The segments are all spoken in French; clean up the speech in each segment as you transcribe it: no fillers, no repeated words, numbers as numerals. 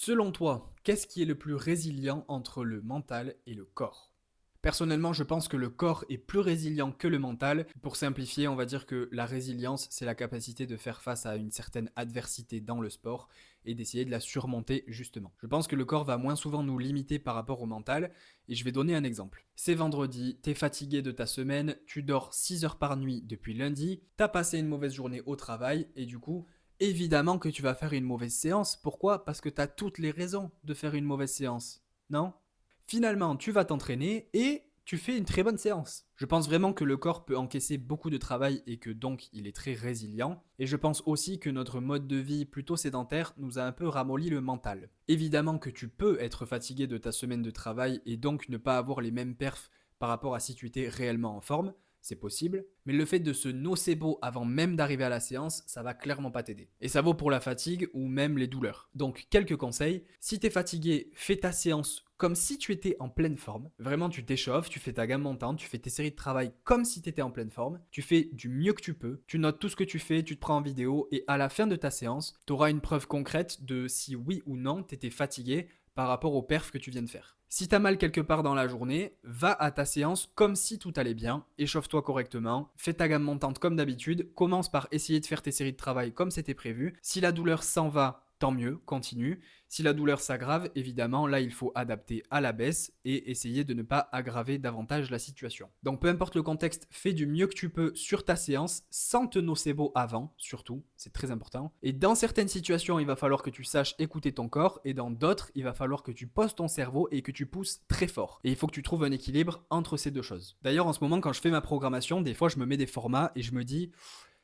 Selon toi, qu'est-ce qui est le plus résilient entre le mental et le corps? Personnellement, je pense que le corps est plus résilient que le mental. Pour simplifier, on va dire que la résilience, c'est la capacité de faire face à une certaine adversité dans le sport et d'essayer de la surmonter justement. Je pense que le corps va moins souvent nous limiter par rapport au mental et je vais donner un exemple. C'est vendredi, t'es fatigué de ta semaine, tu dors 6 heures par nuit depuis lundi, t'as passé une mauvaise journée au travail et du coup, évidemment que tu vas faire une mauvaise séance. Pourquoi? Parce que tu as toutes les raisons de faire une mauvaise séance. Non? Finalement, tu vas t'entraîner et tu fais une très bonne séance. Je pense vraiment que le corps peut encaisser beaucoup de travail et que donc il est très résilient. Et je pense aussi que notre mode de vie plutôt sédentaire nous a un peu ramolli le mental. Évidemment que tu peux être fatigué de ta semaine de travail et donc ne pas avoir les mêmes perfs par rapport à si tu étais réellement en forme, c'est possible, mais le fait de se nocebo avant même d'arriver à la séance, ça va clairement pas t'aider. Et ça vaut pour la fatigue ou même les douleurs. Donc, quelques conseils. Si t'es fatigué, fais ta séance comme si tu étais en pleine forme. Vraiment, tu t'échauffes, tu fais ta gamme montante, tu fais tes séries de travail comme si tu étais en pleine forme. Tu fais du mieux que tu peux. Tu notes tout ce que tu fais, tu te prends en vidéo et à la fin de ta séance, tu auras une preuve concrète de si oui ou non tu étais fatigué par rapport au perf que tu viens de faire. Si t'as mal quelque part dans la journée, va à ta séance comme si tout allait bien, échauffe-toi correctement, fais ta gamme montante comme d'habitude, commence par essayer de faire tes séries de travail comme c'était prévu. Si la douleur s'en va, tant mieux, continue. Si la douleur s'aggrave, évidemment, là il faut adapter à la baisse et essayer de ne pas aggraver davantage la situation. Donc peu importe le contexte, fais du mieux que tu peux sur ta séance sans te nocebo avant, surtout, c'est très important. Et dans certaines situations, il va falloir que tu saches écouter ton corps et dans d'autres, il va falloir que tu poses ton cerveau et que tu pousses très fort. Et il faut que tu trouves un équilibre entre ces deux choses. D'ailleurs, en ce moment, quand je fais ma programmation, des fois je me mets des formats et je me dis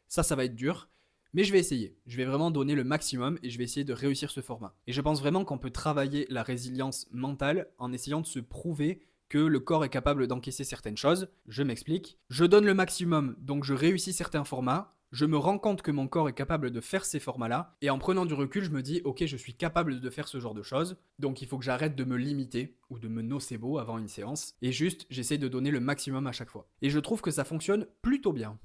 ça va être dur. Mais je vais essayer. Je vais vraiment donner le maximum et je vais essayer de réussir ce format. Et je pense vraiment qu'on peut travailler la résilience mentale en essayant de se prouver que le corps est capable d'encaisser certaines choses. Je m'explique. Je donne le maximum, donc je réussis certains formats. Je me rends compte que mon corps est capable de faire ces formats-là. Et en prenant du recul, je me dis, ok, je suis capable de faire ce genre de choses. Donc il faut que j'arrête de me limiter ou de me nocebo avant une séance. Et juste, j'essaie de donner le maximum à chaque fois. Et je trouve que ça fonctionne plutôt bien.